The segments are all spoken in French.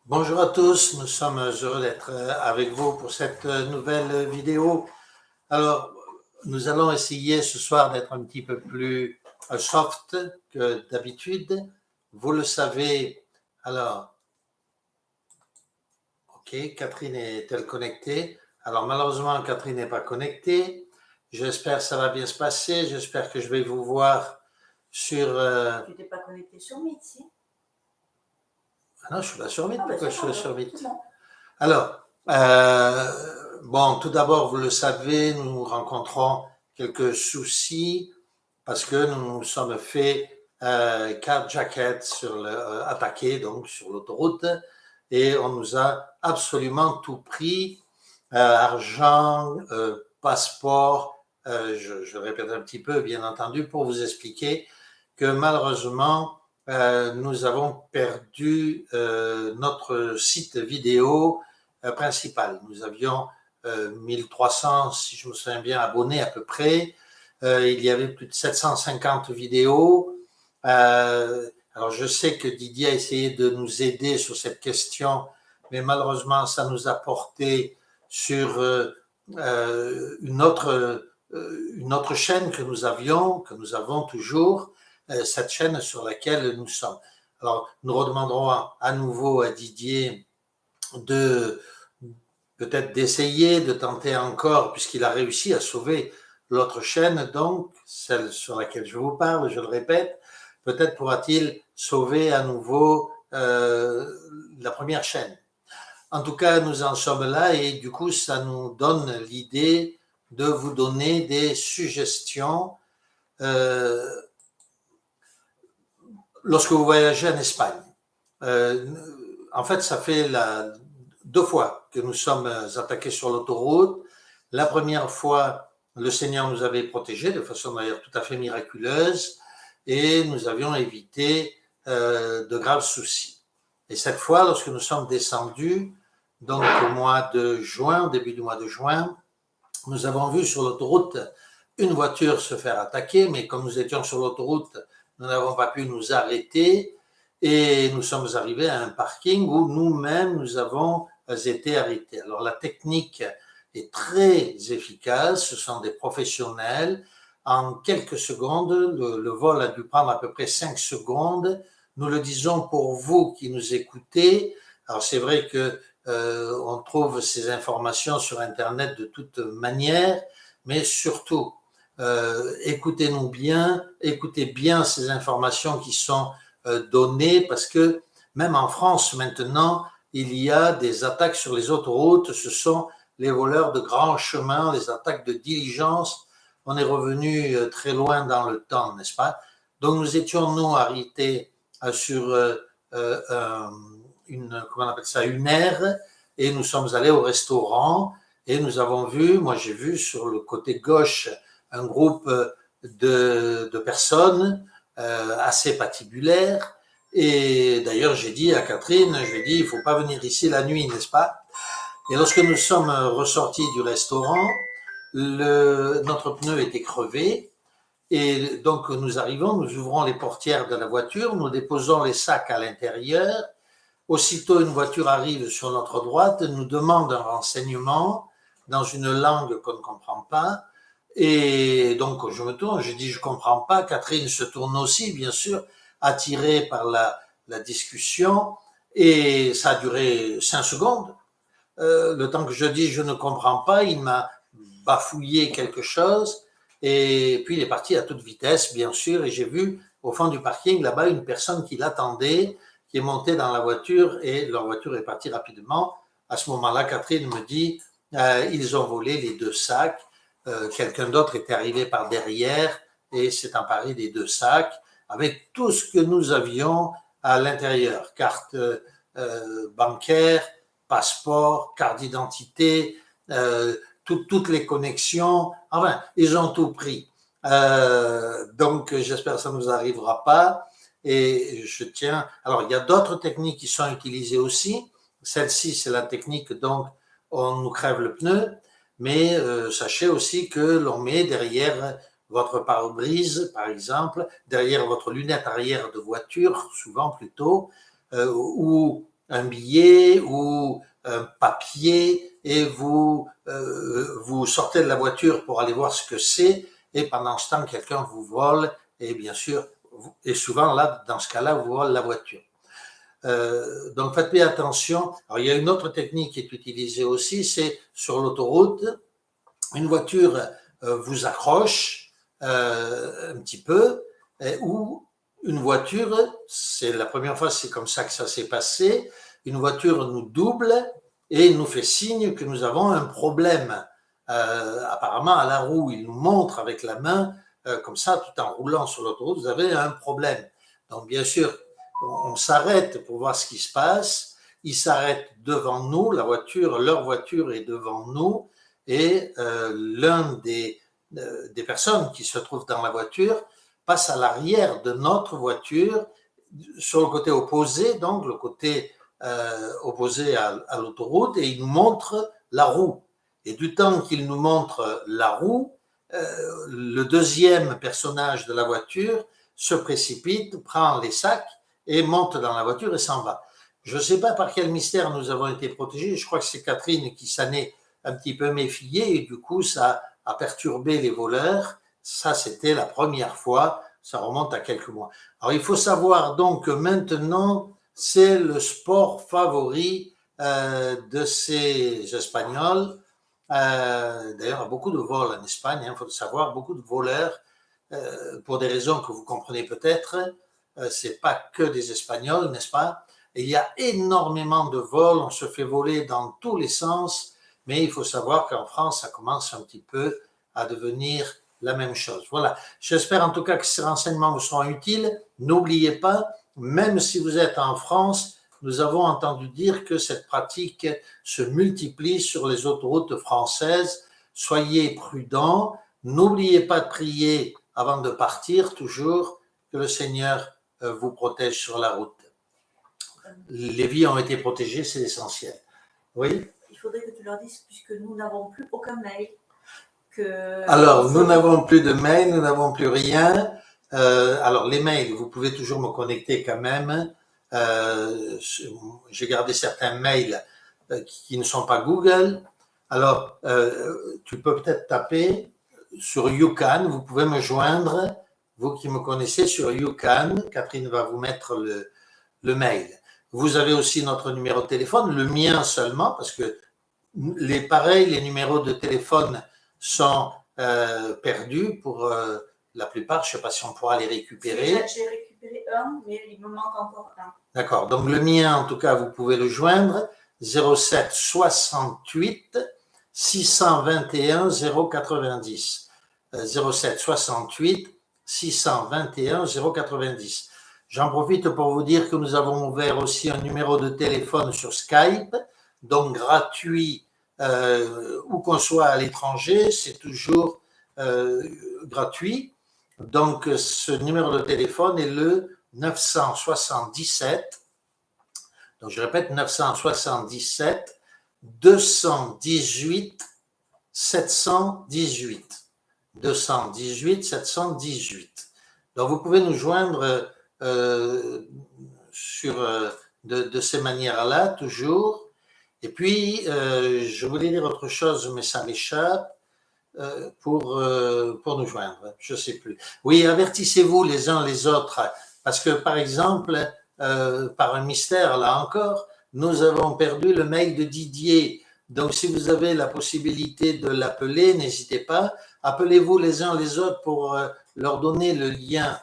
Bonjour à tous, nous sommes heureux d'être avec vous pour cette nouvelle vidéo. Alors, nous allons essayer ce soir d'être un petit peu plus soft que d'habitude. Vous le savez, alors, ok, Catherine est-elle connectée? Alors, malheureusement, Catherine n'est pas connectée. J'espère que ça va bien se passer. J'espère que je vais vous voir sur... Tu t'es pas connecté sur Meet, si? Ah non, je suis pas sur Meet. Pourquoi je suis sur Meet? Bon. Alors, bon, tout d'abord, vous le savez, nous rencontrons quelques soucis parce que nous nous sommes fait carjacket attaqué donc sur l'autoroute et on nous a absolument tout pris, argent, passeport. Je répète un petit peu, bien entendu, pour vous expliquer que malheureusement, nous avons perdu notre site vidéo principal. Nous avions 1300, si je me souviens bien, abonnés à peu près. Il y avait plus de 750 vidéos. Alors je sais que Didier a essayé de nous aider sur cette question, mais malheureusement, ça nous a porté sur une autre chaîne que nous avons toujours, cette chaîne sur laquelle nous sommes. Alors, nous redemanderons à nouveau à Didier de peut-être d'essayer, de tenter encore, puisqu'il a réussi à sauver l'autre chaîne, donc celle sur laquelle je vous parle, je le répète, peut-être pourra-t-il sauver à nouveau la première chaîne. En tout cas, nous en sommes là et du coup, ça nous donne l'idée de vous donner des suggestions lorsque vous voyagez en Espagne. En fait, ça fait deux fois que nous sommes attaqués sur l'autoroute. La première fois, le Seigneur nous avait protégés de façon d'ailleurs tout à fait miraculeuse et nous avions évité de graves soucis. Et cette fois, lorsque nous sommes descendus, donc au mois de juin, au début du mois de juin, nous avons vu sur l'autoroute une voiture se faire attaquer, mais comme nous étions sur l'autoroute, nous n'avons pas pu nous arrêter et nous sommes arrivés à un parking où nous-mêmes nous avons été arrêtés. Alors la technique est très efficace, ce sont des professionnels. En quelques secondes, le vol a dû prendre à peu près 5 secondes. Nous le disons pour vous qui nous écoutez. Alors c'est vrai que on trouve ces informations sur Internet de toute manière, mais surtout, écoutez-nous bien, écoutez bien ces informations qui sont données, parce que même en France maintenant, il y a des attaques sur les autoroutes, ce sont les voleurs de grands chemins, les attaques de diligence. On est revenu très loin dans le temps, n'est-ce pas? Donc nous étions, nous, arrêtés sur comment on appelle ça, une aire, et nous sommes allés au restaurant et nous avons vu, moi j'ai vu sur le côté gauche un groupe de personnes assez patibulaires. Et d'ailleurs, j'ai dit à Catherine, je lui ai dit, il ne faut pas venir ici la nuit, n'est-ce pas? Et lorsque nous sommes ressortis du restaurant, notre pneu était crevé. Et donc, nous arrivons, nous ouvrons les portières de la voiture, nous déposons les sacs à l'intérieur. Aussitôt, une voiture arrive sur notre droite, nous demande un renseignement dans une langue qu'on ne comprend pas. Et donc, je me tourne, je dis, je ne comprends pas. Catherine se tourne aussi, bien sûr, attirée par la discussion. Et ça a duré 5 secondes. Le temps que je dis, je ne comprends pas, il m'a bafouillé quelque chose. Et puis, il est parti à toute vitesse, bien sûr. Et j'ai vu au fond du parking, là-bas, une personne qui l'attendait, qui est montée dans la voiture et leur voiture est partie rapidement. À ce moment-là, Catherine me dit, ils ont volé les deux sacs. Quelqu'un d'autre était arrivé par derrière et s'est emparé des deux sacs avec tout ce que nous avions à l'intérieur, carte bancaire, passeport, carte d'identité, toutes les connexions. Enfin, ils ont tout pris. Donc, j'espère que ça ne nous arrivera pas. Et je tiens. Alors, il y a d'autres techniques qui sont utilisées aussi. Celle-ci, c'est la technique, donc, on nous crève le pneu. Mais sachez aussi que l'on met derrière votre pare-brise, par exemple, derrière votre lunette arrière de voiture, souvent plutôt, ou un billet ou un papier et vous sortez de la voiture pour aller voir ce que c'est et pendant ce temps, quelqu'un vous vole et bien sûr, et souvent là, dans ce cas-là, vous vole la voiture. Donc faites bien attention. Alors il y a une autre technique qui est utilisée aussi, c'est sur l'autoroute, une voiture vous accroche un petit peu ou une voiture, c'est la première fois, c'est comme ça que ça s'est passé, une voiture nous double et nous fait signe que nous avons un problème. Apparemment, à la roue, il nous montre avec la main, comme ça, tout en roulant sur l'autoroute, vous avez un problème. Donc, bien sûr, on s'arrête pour voir ce qui se passe. Ils s'arrêtent devant nous, la voiture, leur voiture est devant nous, et l'un des personnes qui se trouvent dans la voiture passe à l'arrière de notre voiture, sur le côté opposé, donc le côté opposé à l'autoroute, et il nous montre la roue. Et du temps qu'il nous montre la roue, le deuxième personnage de la voiture se précipite, prend les sacs et monte dans la voiture et s'en va. Je ne sais pas par quel mystère nous avons été protégés. Je crois que c'est Catherine qui s'en est un petit peu méfiée et du coup, ça a perturbé les voleurs. Ça, c'était la première fois. Ça remonte à quelques mois. Alors, il faut savoir donc que maintenant, c'est le sport favori de ces Espagnols. D'ailleurs, il y a beaucoup de vols en Espagne, il faut le savoir, beaucoup de voleurs, pour des raisons que vous comprenez peut-être. C'est pas que des Espagnols, n'est-ce pas? Et il y a énormément de vols, on se fait voler dans tous les sens, mais il faut savoir qu'en France, ça commence un petit peu à devenir la même chose. Voilà. J'espère en tout cas que ces renseignements vous seront utiles. N'oubliez pas, même si vous êtes en France, nous avons entendu dire que cette pratique se multiplie sur les autoroutes françaises. Soyez prudents. N'oubliez pas de prier avant de partir, toujours, que le Seigneur vous protège sur la route. Les vies ont été protégées, c'est l'essentiel. Oui? Il faudrait que tu leur dises, puisque nous n'avons plus aucun mail. Alors, nous n'avons plus de mail, nous n'avons plus rien. Alors, les mails, vous pouvez toujours me connecter quand même. J'ai gardé certains mails qui ne sont pas Google. Alors, tu peux peut-être taper sur YouCan, vous pouvez me joindre, vous qui me connaissez sur YouCan. Catherine va vous mettre le mail. Vous avez aussi notre numéro de téléphone, le mien seulement, parce que les numéros de téléphone sont perdus pour la plupart. Je ne sais pas si on pourra les récupérer. J'ai récupéré un, mais il me manque encore un. D'accord. Donc le mien, en tout cas, vous pouvez le joindre. 07 68 621 090. 07 68 621 090. J'en profite pour vous dire que nous avons ouvert aussi un numéro de téléphone sur Skype, donc gratuit. Où qu'on soit à l'étranger, c'est toujours gratuit. Donc, ce numéro de téléphone est le 977, donc je répète, 977 218 718. 218 718. Donc, vous pouvez nous joindre de ces manières-là, toujours. Et puis, je voulais dire autre chose, mais ça m'échappe, pour nous joindre. Je ne sais plus. Oui, avertissez-vous les uns les autres, parce que, par exemple, par un mystère, là encore, nous avons perdu le mail de Didier. Donc, si vous avez la possibilité de l'appeler, n'hésitez pas. Appelez-vous les uns les autres pour leur donner le lien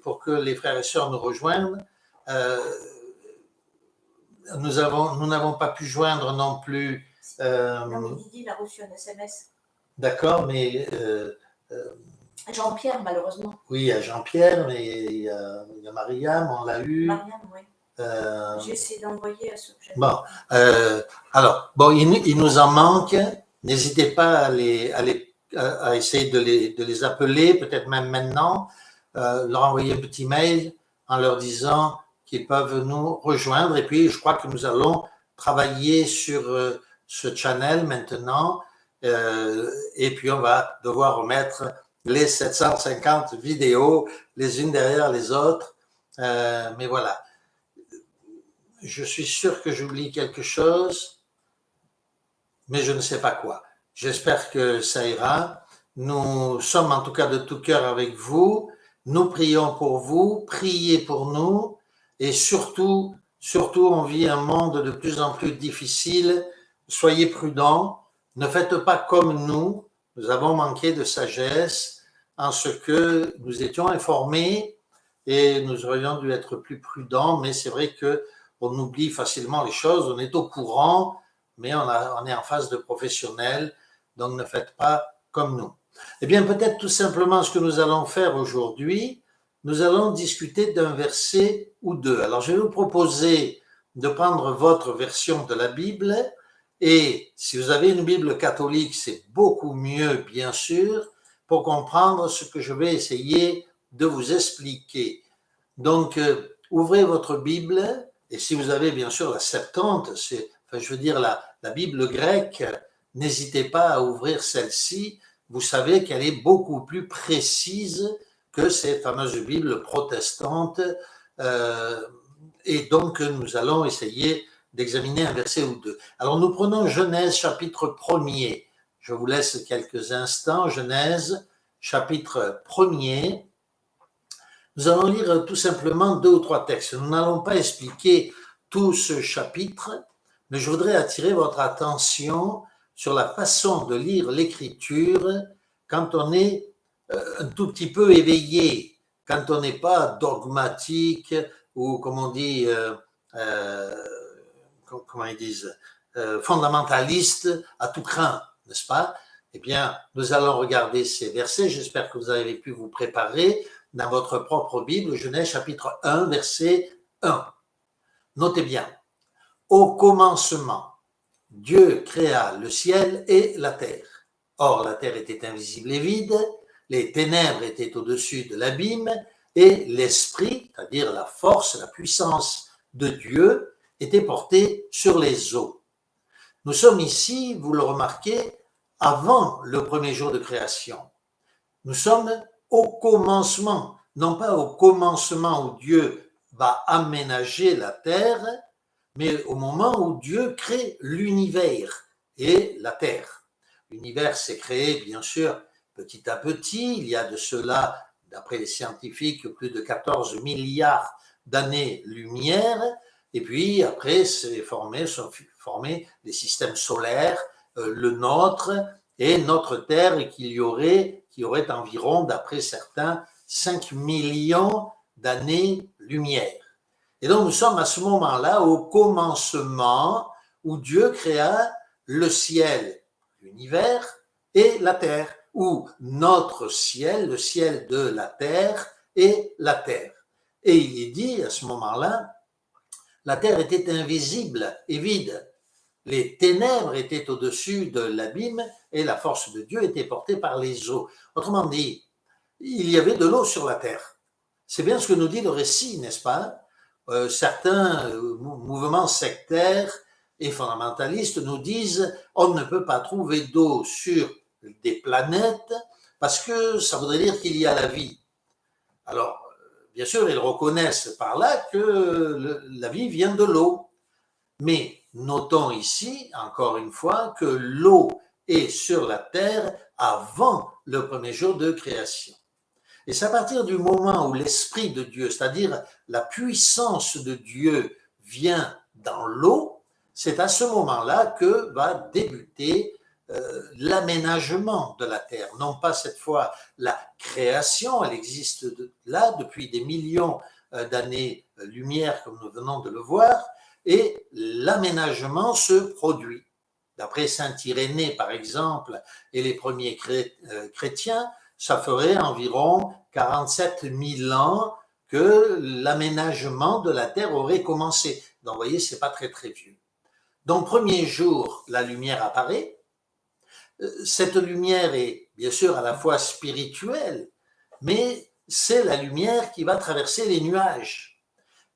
pour que les frères et sœurs nous rejoignent. Nous n'avons pas pu joindre non plus. Non, mais Didier, il a reçu un SMS. D'accord, mais. Jean-Pierre, malheureusement. Oui, il y a Jean-Pierre, mais il y a Mariam, on l'a eu. Mariam, oui. J'ai essayé d'envoyer à ce que j'avais. Bon, alors, bon, il nous en manque. N'hésitez pas à essayer de les appeler, peut-être même maintenant, leur envoyer un petit mail en leur disant qu'ils peuvent nous rejoindre. Et puis, je crois que nous allons travailler sur ce channel maintenant. Et puis, on va devoir remettre les 750 vidéos les unes derrière les autres. Mais voilà. Je suis sûr que j'oublie quelque chose, mais je ne sais pas quoi. J'espère que ça ira. Nous sommes en tout cas de tout cœur avec vous. Nous prions pour vous, priez pour nous et surtout, on vit un monde de plus en plus difficile. Soyez prudents, ne faites pas comme nous. Nous avons manqué de sagesse en ce que nous étions informés et nous aurions dû être plus prudents, mais c'est vrai qu'on oublie facilement les choses, on est au courant, mais on est en face de professionnels, donc ne faites pas comme nous. Eh bien, peut-être tout simplement ce que nous allons faire aujourd'hui, nous allons discuter d'un verset ou deux. Alors, je vais vous proposer de prendre votre version de la Bible et si vous avez une Bible catholique, c'est beaucoup mieux, bien sûr, pour comprendre ce que je vais essayer de vous expliquer. Donc, ouvrez votre Bible et si vous avez bien sûr la Septante, la Bible grecque, n'hésitez pas à ouvrir celle-ci. Vous savez qu'elle est beaucoup plus précise que ces fameuses Bibles protestantes. Et donc, nous allons essayer d'examiner un verset ou deux. Alors, nous prenons Genèse chapitre 1er. Je vous laisse quelques instants. Genèse chapitre 1er. Nous allons lire tout simplement 2 ou 3 textes. Nous n'allons pas expliquer tout ce chapitre, mais je voudrais attirer votre attention sur la façon de lire l'Écriture quand on est un tout petit peu éveillé, quand on n'est pas dogmatique ou, comme on dit, comment ils disent, fondamentaliste à tout craint, n'est-ce pas? Eh bien, nous allons regarder ces versets. J'espère que vous avez pu vous préparer dans votre propre Bible, Genèse chapitre 1, verset 1. Notez bien. Au commencement, Dieu créa le ciel et la terre. Or, la terre était invisible et vide, les ténèbres étaient au-dessus de l'abîme, et l'esprit, c'est-à-dire la force, la puissance de Dieu, était porté sur les eaux. Nous sommes ici, vous le remarquez, avant le premier jour de création. Nous sommes au commencement, non pas au commencement où Dieu va aménager la terre, mais au moment où Dieu crée l'univers et la terre. L'univers s'est créé, bien sûr, petit à petit. Il y a de cela, d'après les scientifiques, plus de 14 milliards d'années-lumière. Et puis, après, sont formés les systèmes solaires, le nôtre et notre Terre, qui aurait environ, d'après certains, 5 millions d'années-lumière. Et donc, nous sommes à ce moment-là, au commencement, où Dieu créa le ciel, l'univers et la terre, ou notre ciel, le ciel de la terre et la terre. Et il est dit à ce moment-là, la terre était invisible et vide. Les ténèbres étaient au-dessus de l'abîme et la force de Dieu était portée par les eaux. Autrement dit, il y avait de l'eau sur la terre. C'est bien ce que nous dit le récit, n'est-ce pas? Certains mouvements sectaires et fondamentalistes nous disent on ne peut pas trouver d'eau sur des planètes parce que ça voudrait dire qu'il y a la vie. Alors, bien sûr, ils reconnaissent par là que la vie vient de l'eau. Mais notons ici, encore une fois, que l'eau est sur la terre avant le premier jour de création. Et c'est à partir du moment où l'Esprit de Dieu, c'est-à-dire la puissance de Dieu, vient dans l'eau, c'est à ce moment-là que va débuter l'aménagement de la terre. Non pas cette fois la création, elle existe là depuis des millions d'années-lumière, comme nous venons de le voir, et l'aménagement se produit. D'après saint Irénée, par exemple, et les premiers chrétiens, ça ferait environ 47 000 ans que l'aménagement de la Terre aurait commencé. Donc, vous voyez, c'est pas très, très vieux. Donc, premier jour, la lumière apparaît. Cette lumière est, bien sûr, à la fois spirituelle, mais c'est la lumière qui va traverser les nuages.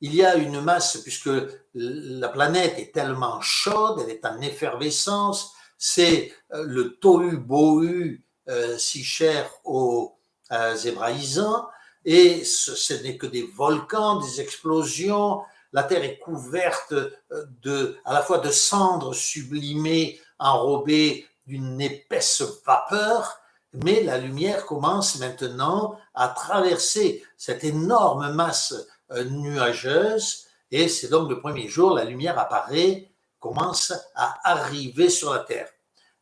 Il y a une masse, puisque la planète est tellement chaude, elle est en effervescence, c'est le tohu-bohu si cher aux hébraïsants, et ce n'est que des volcans, des explosions, la terre est couverte à la fois de cendres sublimées, enrobées d'une épaisse vapeur, mais la lumière commence maintenant à traverser cette énorme masse nuageuse, et c'est donc le premier jour, la lumière apparaît, commence à arriver sur la terre.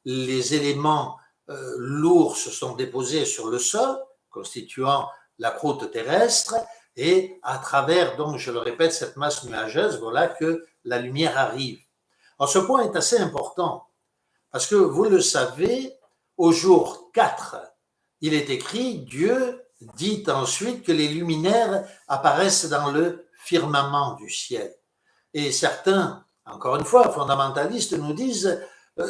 Les éléments lourds se sont déposés sur le sol, constituant la croûte terrestre, et à travers, donc je le répète, cette masse nuageuse, voilà que la lumière arrive. Alors ce point est assez important, parce que vous le savez, au jour 4, il est écrit, Dieu dit ensuite que les luminaires apparaissent dans le firmament du ciel. Et certains, encore une fois, fondamentalistes, nous disent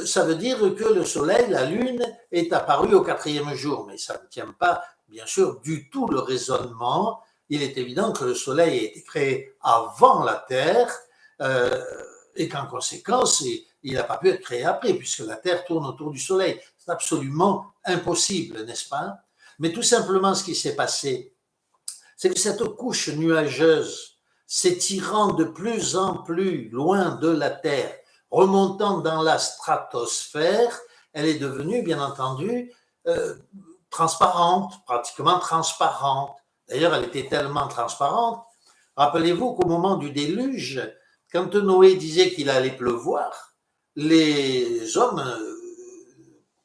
ça veut dire que le soleil, la lune, est apparu au 4e jour. Mais ça ne tient pas, bien sûr, du tout le raisonnement. Il est évident que le soleil a été créé avant la Terre et qu'en conséquence, il n'a pas pu être créé après, puisque la Terre tourne autour du soleil. C'est absolument impossible, n'est-ce pas? Mais tout simplement, ce qui s'est passé, c'est que cette couche nuageuse, s'étirant de plus en plus loin de la Terre, remontant dans la stratosphère, elle est devenue, bien entendu, transparente, pratiquement transparente. D'ailleurs, elle était tellement transparente. Rappelez-vous qu'au moment du déluge, quand Noé disait qu'il allait pleuvoir, les hommes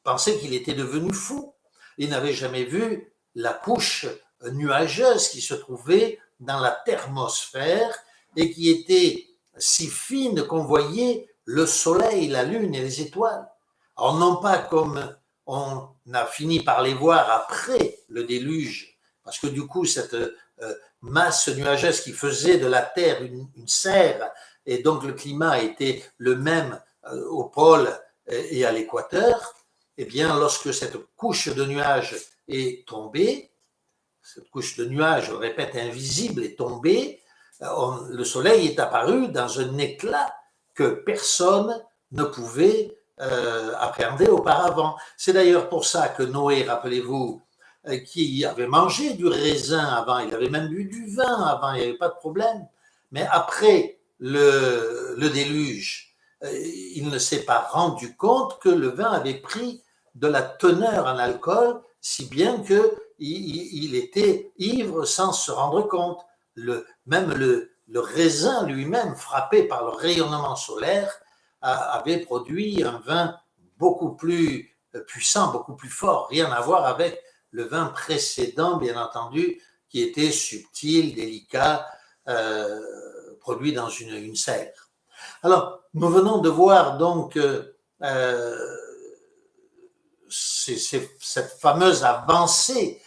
pensaient qu'il était devenu fou. Ils n'avaient jamais vu la couche nuageuse qui se trouvait dans la thermosphère et qui était si fine qu'on voyait le soleil, la lune et les étoiles. Alors non pas comme on a fini par les voir après le déluge, parce que du coup cette masse nuageuse qui faisait de la Terre une serre, et donc le climat était le même au pôle et à l'équateur, eh bien lorsque cette couche de nuages est tombée, cette couche de nuages, je le répète, invisible est tombée, le soleil est apparu dans un éclat que personne ne pouvait appréhender auparavant. C'est d'ailleurs pour ça que Noé, rappelez-vous, qui avait mangé du raisin avant, il avait même bu du vin avant, il n'y avait pas de problème. Mais après le déluge, il ne s'est pas rendu compte que le vin avait pris de la teneur en alcool, si bien qu'il était ivre sans se rendre compte. Même le raisin lui-même, frappé par le rayonnement solaire, avait produit un vin beaucoup plus puissant, beaucoup plus fort, rien à voir avec le vin précédent, bien entendu, qui était subtil, délicat, produit dans une serre. Alors, nous venons de voir donc cette fameuse avancée,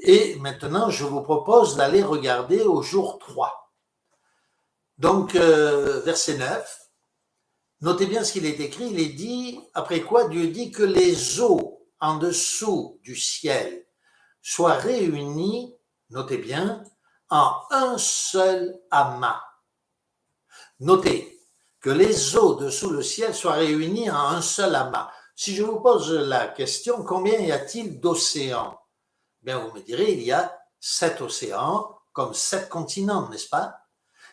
et maintenant je vous propose d'aller regarder au jour 3. Donc, verset 9, notez bien ce qu'il est écrit, il est dit, après quoi Dieu dit que les eaux en dessous du ciel soient réunies, notez bien, en un seul amas. Notez que les eaux dessous le ciel soient réunies en un seul amas. Si je vous pose la question, combien y a-t-il d'océans? Bien, vous me direz, il y a 7 océans, comme 7 continents, n'est-ce pas?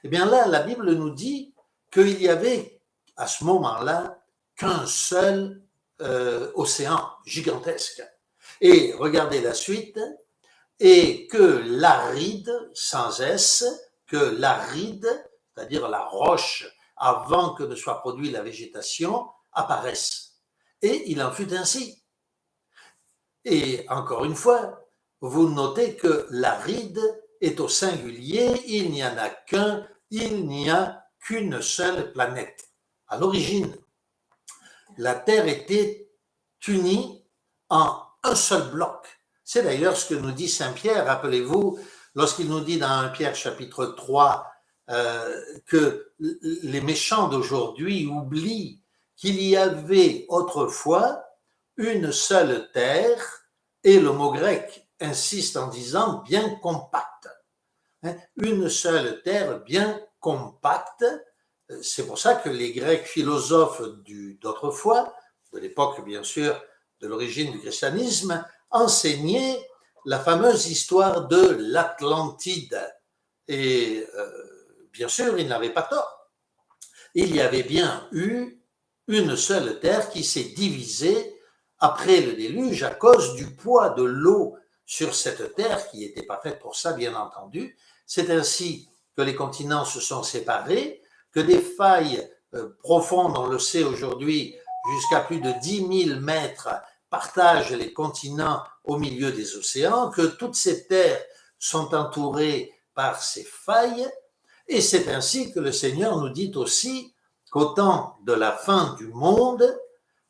Eh bien là, la Bible nous dit qu'il y avait, à ce moment-là, qu'un seul océan gigantesque. Et regardez la suite, et que l'aride, sans S, que l'aride, c'est-à-dire la roche, avant que ne soit produite la végétation, apparaisse. Et il en fut ainsi. Et encore une fois, vous notez que l'aride est au singulier, il n'y en a qu'un, il n'y a qu'une seule planète. À l'origine, la Terre était unie en un seul bloc. C'est d'ailleurs ce que nous dit Saint Pierre, rappelez-vous, lorsqu'il nous dit dans 1 Pierre chapitre 3 que les méchants d'aujourd'hui oublient qu'il y avait autrefois une seule terre, et le mot grec insiste en disant bien compacte. Une seule terre bien compacte. C'est pour ça que les Grecs philosophes d'autrefois, de l'époque bien sûr de l'origine du christianisme, enseignaient la fameuse histoire de l'Atlantide. Et bien sûr, il n'avait pas tort. Il y avait bien eu une seule terre qui s'est divisée après le déluge à cause du poids de l'eau sur cette terre qui n'était pas faite pour ça, bien entendu. C'est ainsi que les continents se sont séparés, que des failles profondes, on le sait aujourd'hui, jusqu'à plus de 10 000 mètres partagent les continents au milieu des océans, que toutes ces terres sont entourées par ces failles, et c'est ainsi que le Seigneur nous dit aussi qu'au temps de la fin du monde,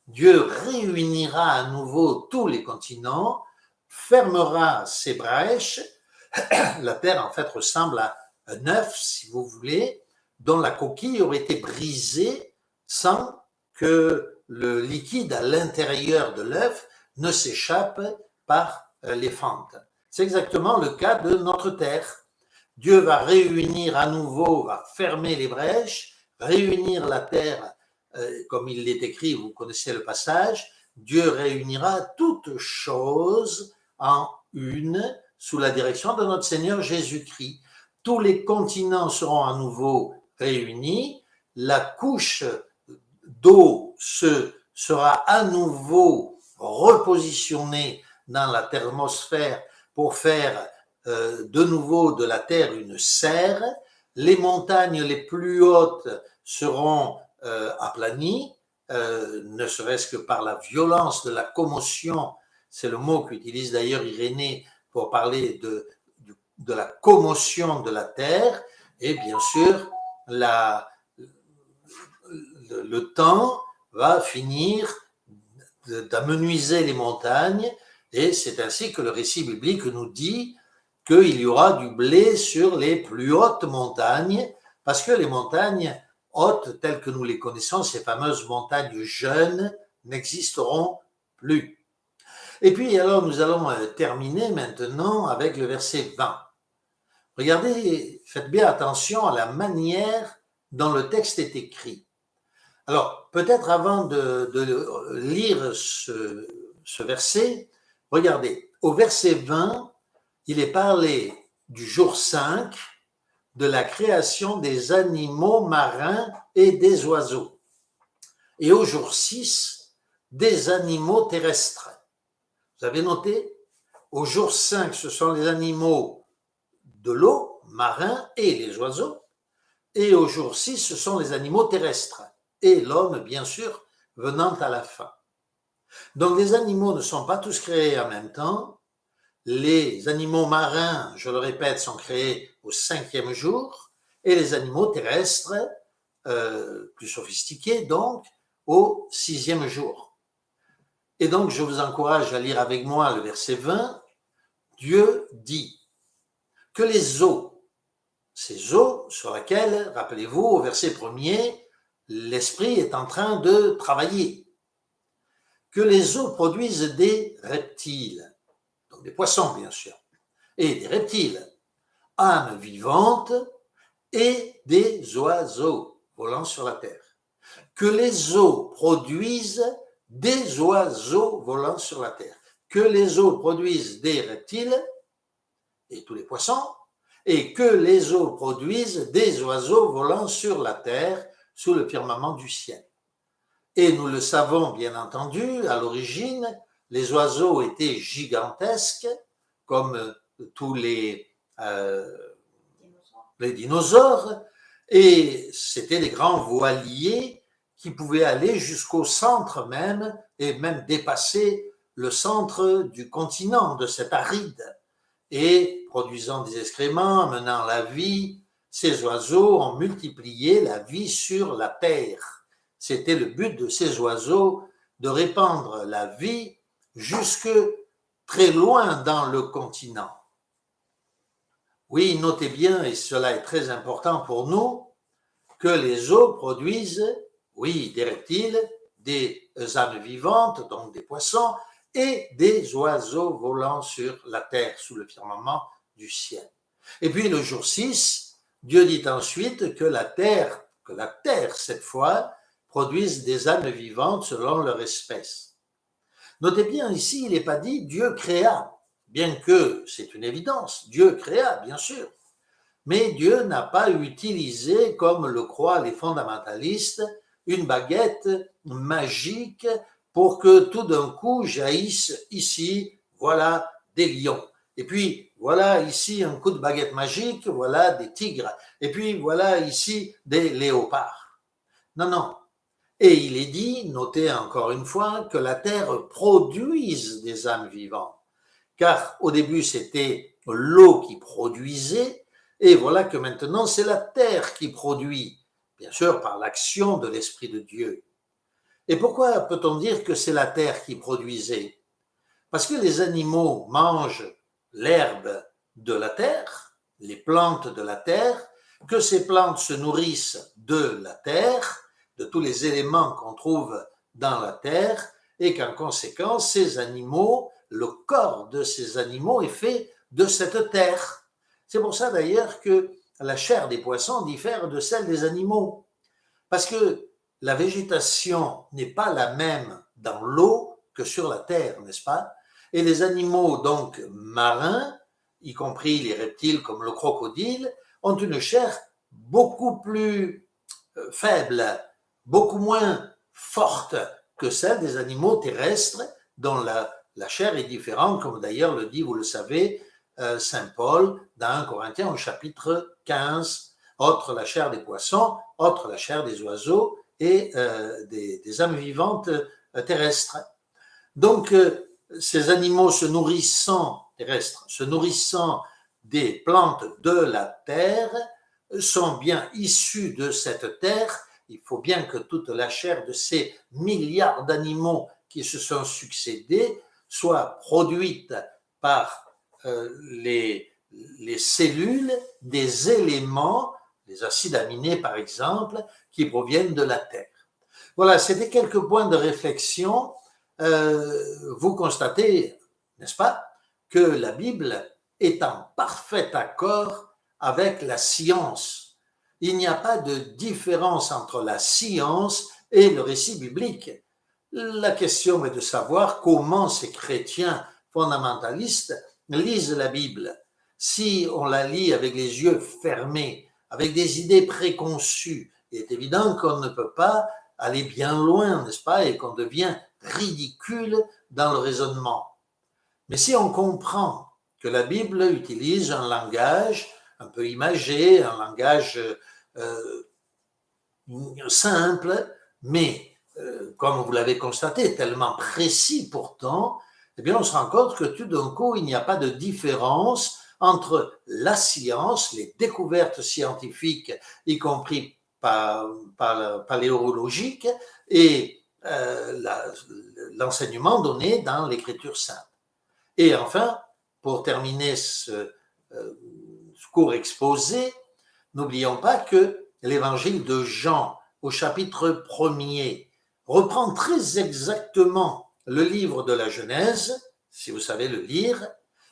Dieu réunira à nouveau tous les continents, fermera ses brèches. La terre, en fait, ressemble à un œuf, si vous voulez, dont la coquille aurait été brisée sans que le liquide à l'intérieur de l'œuf ne s'échappe par les fentes. C'est exactement le cas de notre terre. Dieu va réunir à nouveau, va fermer les brèches, réunir la terre, comme il est écrit, vous connaissez le passage, Dieu réunira toutes choses en une sous la direction de notre Seigneur Jésus-Christ. Tous les continents seront à nouveau réunis, la couche d'eau sera à nouveau repositionnée dans la thermosphère pour faire de nouveau de la terre une serre. Les montagnes les plus hautes seront aplanies, ne serait-ce que par la violence de la commotion. C'est le mot qu'utilise d'ailleurs Irénée pour parler de la commotion de la terre. Et bien sûr, le temps va finir d'amenuiser les montagnes, et c'est ainsi que le récit biblique nous dit qu'il y aura du blé sur les plus hautes montagnes, parce que les montagnes hautes, telles que nous les connaissons, ces fameuses montagnes jeunes, n'existeront plus. Et puis alors nous allons terminer maintenant avec le verset 20. Regardez, faites bien attention à la manière dont le texte est écrit. Alors, peut-être avant de lire ce verset, regardez, au verset 20, il est parlé du jour 5, de la création des animaux marins et des oiseaux. Et au jour 6, des animaux terrestres. Vous avez noté? Au jour 5, ce sont les animaux de l'eau, marins et les oiseaux. Et au jour 6, ce sont les animaux terrestres. Et l'homme, bien sûr, venant à la fin. Donc les animaux ne sont pas tous créés en même temps. Les animaux marins, je le répète, sont créés au 5e jour, et les animaux terrestres, plus sophistiqués donc, au 6e jour. Et donc je vous encourage à lire avec moi le verset 20. Dieu dit que les eaux, ces eaux sur lesquelles, rappelez-vous, au verset 1er, l'esprit est en train de travailler, que les eaux produisent des reptiles, donc des poissons bien sûr, et des reptiles, âmes vivantes et des oiseaux volant sur la terre. Que les eaux produisent des oiseaux volant sur la terre. Que les eaux produisent des reptiles et tous les poissons, et que les eaux produisent des oiseaux volant sur la terre sous le firmament du ciel. Et nous le savons bien entendu, à l'origine, les oiseaux étaient gigantesques, comme tous les dinosaures, et c'était des grands voiliers qui pouvaient aller jusqu'au centre même, et même dépasser le centre du continent, de cet aride, et produisant des excréments, menant la vie. Ces oiseaux ont multiplié la vie sur la terre. C'était le but de ces oiseaux, de répandre la vie jusque très loin dans le continent. Oui, notez bien, et cela est très important pour nous, que les eaux produisent, oui, des reptiles, des âmes vivantes, donc des poissons, et des oiseaux volant sur la terre sous le firmament du ciel. Et puis le jour 6, Dieu dit ensuite que la terre cette fois, produise des âmes vivantes selon leur espèce. Notez bien ici, il n'est pas dit Dieu créa, bien que c'est une évidence, Dieu créa, bien sûr. Mais Dieu n'a pas utilisé, comme le croient les fondamentalistes, une baguette magique pour que tout d'un coup jaillisse ici, voilà, des lions. Et puis, voilà ici un coup de baguette magique, voilà des tigres. Et puis, voilà ici des léopards. Non, non. Et il est dit, notez encore une fois, que la terre produise des âmes vivantes. Car au début, c'était l'eau qui produisait, et voilà que maintenant, c'est la terre qui produit, bien sûr par l'action de l'Esprit de Dieu. Et pourquoi peut-on dire que c'est la terre qui produisait? Parce que les animaux mangent l'herbe de la terre, les plantes de la terre, que ces plantes se nourrissent de la terre, de tous les éléments qu'on trouve dans la terre, et qu'en conséquence, ces animaux, le corps de ces animaux est fait de cette terre. C'est pour ça d'ailleurs que la chair des poissons diffère de celle des animaux, parce que la végétation n'est pas la même dans l'eau que sur la terre, n'est-ce pas? Et les animaux donc marins, y compris les reptiles comme le crocodile, ont une chair beaucoup plus faible, beaucoup moins forte que celle des animaux terrestres dont la chair est différente, comme d'ailleurs le dit, vous le savez, Saint Paul dans 1 Corinthiens au chapitre 15, autre la chair des poissons, autre la chair des oiseaux et des âmes vivantes terrestres. Donc, ces animaux terrestres, se nourrissant des plantes de la terre, sont bien issus de cette terre. Il faut bien que toute la chair de ces milliards d'animaux qui se sont succédés soit produite par les cellules des éléments, les acides aminés par exemple, qui proviennent de la terre. Voilà, c'était quelques points de réflexion. Vous constatez, n'est-ce pas, que la Bible est en parfait accord avec la science. Il n'y a pas de différence entre la science et le récit biblique. La question est de savoir comment ces chrétiens fondamentalistes lisent la Bible. Si on la lit avec les yeux fermés, avec des idées préconçues, il est évident qu'on ne peut pas aller bien loin, n'est-ce pas, et qu'on devient ridicule dans le raisonnement. Mais si on comprend que la Bible utilise un langage un peu imagé, un langage simple, mais comme vous l'avez constaté, tellement précis pourtant, eh bien on se rend compte que tout d'un coup, il n'y a pas de différence entre la science, les découvertes scientifiques, y compris paléologiques, et l'enseignement donné dans l'Écriture sainte. Et enfin, pour terminer ce court exposé, n'oublions pas que l'évangile de Jean, au chapitre 1er, reprend très exactement le livre de la Genèse, si vous savez le lire,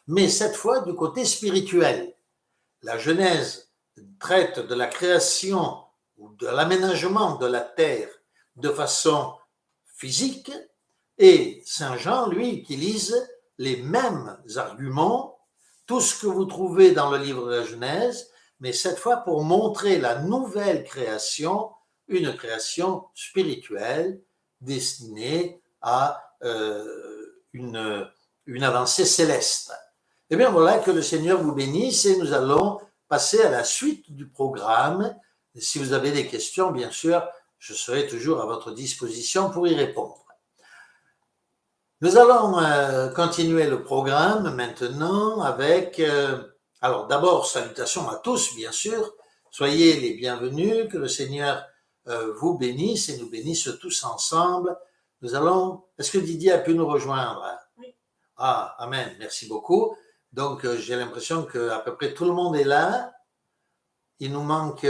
mais cette fois du côté spirituel. La Genèse traite de la création ou de l'aménagement de la terre de façon physique, et Saint Jean, lui, utilise les mêmes arguments, tout ce que vous trouvez dans le livre de la Genèse, mais cette fois pour montrer la nouvelle création, une création spirituelle destinée à une avancée céleste. Eh bien voilà, que le Seigneur vous bénisse et nous allons passer à la suite du programme. Et si vous avez des questions, bien sûr, je serai toujours à votre disposition pour y répondre. Nous allons continuer le programme maintenant avec, alors d'abord, salutations à tous, bien sûr. Soyez les bienvenus, que le Seigneur vous bénisse et nous bénisse tous ensemble. Nous allons, est-ce que Didier a pu nous rejoindre? Oui. Ah, amen, merci beaucoup. Donc, j'ai l'impression qu'à peu près tout le monde est là. Il nous manque...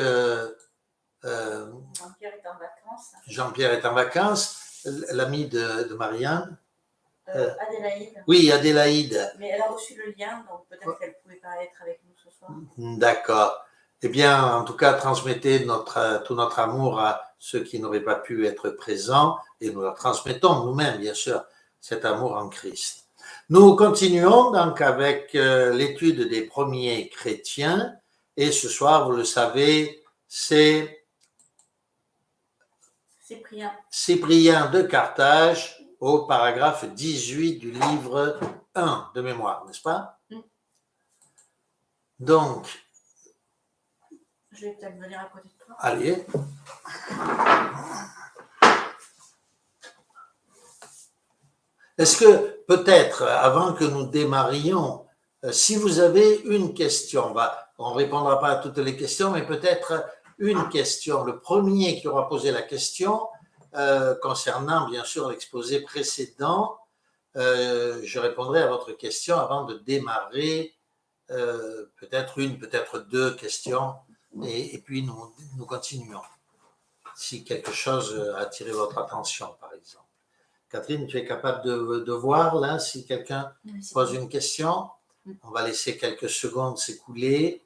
Jean-Pierre est en vacances. Jean-Pierre est en vacances, l'ami de Marianne. Adélaïde. Oui, Adélaïde. Mais elle a reçu le lien, donc peut-être qu'elle ne pouvait pas être avec nous ce soir. D'accord. Eh bien, en tout cas, transmettez tout notre amour à ceux qui n'auraient pas pu être présents et nous leur transmettons nous-mêmes, bien sûr, cet amour en Christ. Nous continuons donc avec l'étude des premiers chrétiens Et ce soir, vous le savez, c'est Cyprien de Carthage au paragraphe 18 du livre 1 de mémoire, n'est-ce pas? Donc, je vais peut-être venir à côté de toi. Allez. Est-ce que peut-être, avant que nous démarrions, si vous avez une question, on ne répondra pas à toutes les questions, mais peut-être une question. Le premier qui aura posé la question, concernant bien sûr l'exposé précédent, je répondrai à votre question avant de démarrer peut-être une, peut-être deux questions, et puis nous continuons. Si quelque chose a attiré votre attention, par exemple. Catherine, tu es capable de voir là si quelqu'un pose une question? On va laisser quelques secondes s'écouler.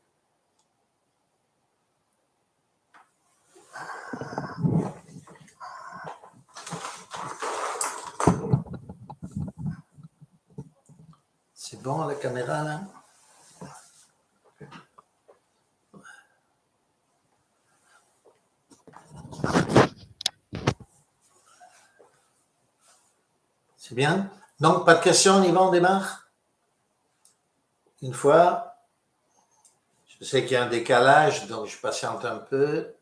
C'est bon la caméra là? C'est bien? Donc, pas de questions, Yvan, on démarre? Une fois. Je sais qu'il y a un décalage, donc je patiente un peu.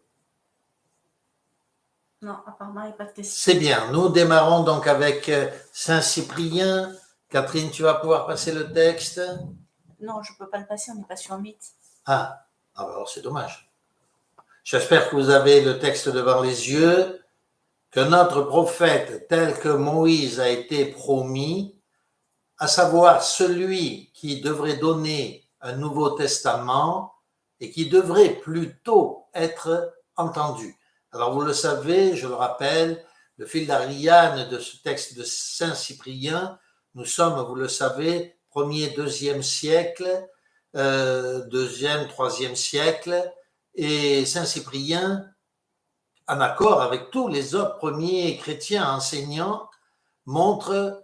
Non, apparemment, il n'y a pas de questions. C'est bien. Nous démarrons donc avec Saint-Cyprien. Catherine, tu vas pouvoir passer le texte? Non, je ne peux pas le passer, on n'est pas sur Meet. Ah, alors c'est dommage. J'espère que vous avez le texte devant les yeux. Que notre prophète, tel que Moïse a été promis, à savoir celui qui devrait donner un Nouveau Testament et qui devrait plutôt être entendu. Alors vous le savez, je le rappelle, le fil d'Ariane de ce texte de Saint-Cyprien, nous sommes, vous le savez, 1er, 2e siècle, 2e, 3e siècle, et Saint-Cyprien, en accord avec tous les autres premiers chrétiens enseignants, montre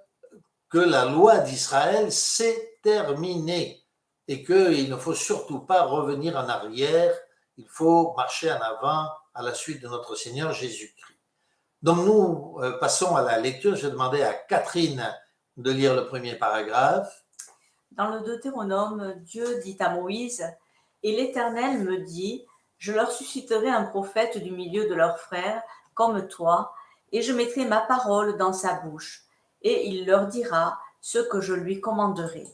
que la loi d'Israël s'est terminée et qu'il ne faut surtout pas revenir en arrière, il faut marcher en avant à la suite de notre Seigneur Jésus-Christ. Donc nous passons à la lecture. Je vais demander à Catherine de lire le premier paragraphe. Dans le Deutéronome, Dieu dit à Moïse, « Et l'Éternel me dit, je leur susciterai un prophète du milieu de leurs frères, comme toi, et je mettrai ma parole dans sa bouche, et il leur dira ce que je lui commanderai.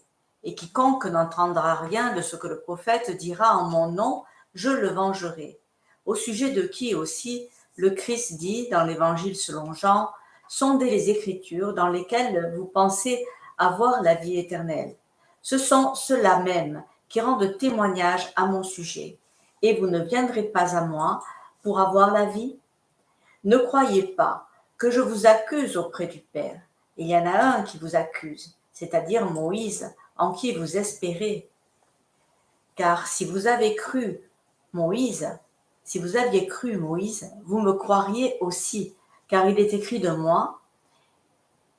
Et quiconque n'entendra rien de ce que le prophète dira en mon nom, je le vengerai. Au sujet de qui aussi le Christ dit dans l'Évangile selon Jean, sondez les Écritures dans lesquelles vous pensez avoir la vie éternelle. Ce sont ceux-là même qui rendent témoignage à mon sujet. Et vous ne viendrez pas à moi pour avoir la vie? Ne croyez pas que je vous accuse auprès du Père. Il y en a un qui vous accuse, c'est-à-dire Moïse, en qui vous espérez. Car si vous aviez cru Moïse, vous me croiriez aussi, car il est écrit de moi.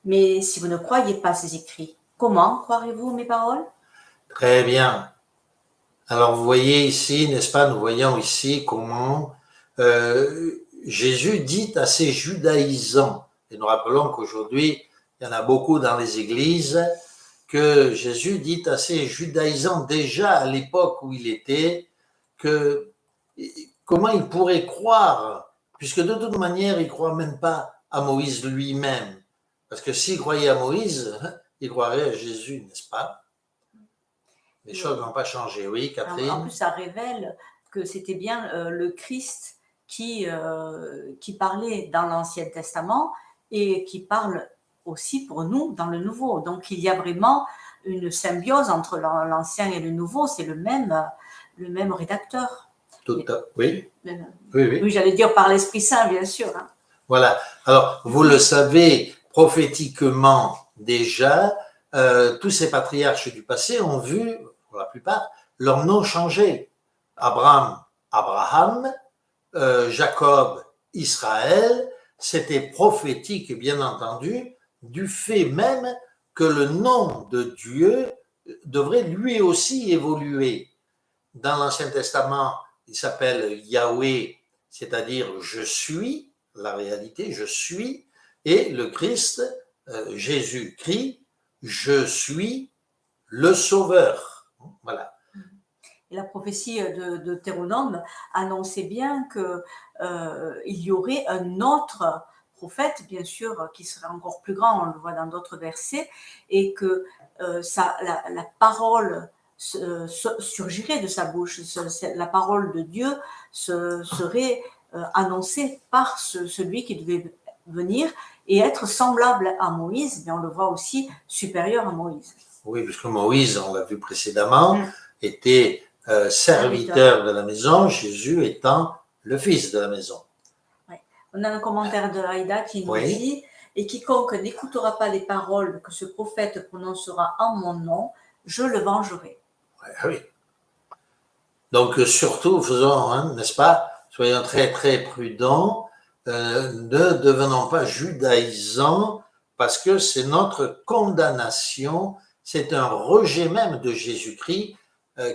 Mais si vous ne croyez pas ces écrits, comment croirez-vous mes paroles? Très bien. Alors vous voyez ici, n'est-ce pas, nous voyons ici comment Jésus dit à ces judaïsants, et nous rappelons qu'aujourd'hui, il y en a beaucoup dans les églises, que Jésus dit à ces judaïsants déjà à l'époque où il était, que comment ils pourraient croire, puisque de toute manière, ils ne croient même pas à Moïse lui-même. Parce que s'ils croyaient à Moïse, ils croiraient à Jésus, n'est-ce pas? Les choses n'ont pas changé, oui, Catherine. En plus, ça révèle que c'était bien le Christ qui parlait dans l'Ancien Testament et qui parle aussi pour nous dans le Nouveau. Donc, il y a vraiment une symbiose entre l'Ancien et le Nouveau. C'est le même rédacteur. Oui. Oui, j'allais dire par l'Esprit Saint, bien sûr. Hein. Voilà. Alors, vous le savez, prophétiquement déjà, tous ces patriarches du passé ont vu, pour la plupart, leur nom changer. Abraham, Jacob, Israël, c'était prophétique, bien entendu, du fait même que le nom de Dieu devrait lui aussi évoluer. dans l'Ancien Testament, il s'appelle Yahweh, c'est-à-dire je suis, la réalité, je suis, et le Christ, Jésus-Christ, je suis le Sauveur. Voilà. Et la prophétie de Deutéronome annonçait bien que il y aurait un autre prophète, bien sûr, qui serait encore plus grand, on le voit dans d'autres versets, et que la parole surgirait de sa bouche, la parole de Dieu serait annoncée par celui qui devait venir et être semblable à Moïse, mais on le voit aussi supérieur à Moïse. Oui, puisque Moïse, on l'a vu précédemment, était serviteur de la maison, Jésus étant le fils de la maison. Ouais. On a un commentaire de Aïda qui nous dit « Et quiconque n'écoutera pas les paroles que ce prophète prononcera en mon nom, je le vengerai. » Oui. Donc surtout, faisons, n'est-ce pas, soyons très très prudents, ne devenons pas judaïsants, parce que c'est notre condamnation, c'est un rejet même de Jésus-Christ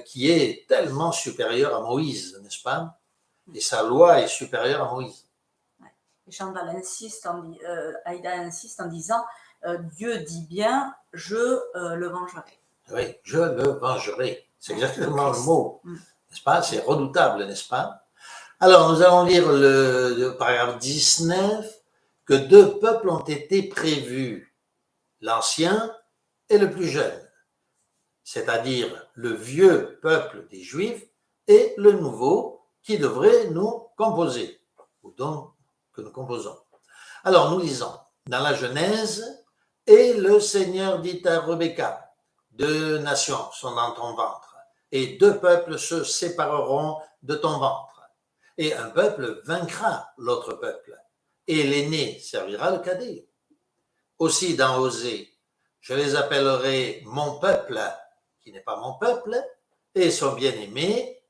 qui est tellement supérieur à Moïse, n'est-ce pas? Et sa loi est supérieure à Moïse. Et Chantal Aïda insiste en disant Dieu dit bien, je le vengerai. Oui, je le vengerai. C'est exactement le mot, n'est-ce pas? C'est redoutable, n'est-ce pas? Alors, nous allons lire le paragraphe 19, que 2 peuples ont été prévus, l'ancien et le plus jeune, c'est-à-dire le vieux peuple des Juifs et le nouveau qui devrait nous composer, ou donc que nous composons. Alors, nous lisons dans la Genèse, « Et le Seigneur dit à Rebecca, 2 nations sont dans ton ventre, et 2 peuples se sépareront de ton ventre. Et un peuple vaincra l'autre peuple, et l'aîné servira le cadet. Aussi dans Osée, je les appellerai mon peuple, qui n'est pas mon peuple, et son bien-aimé,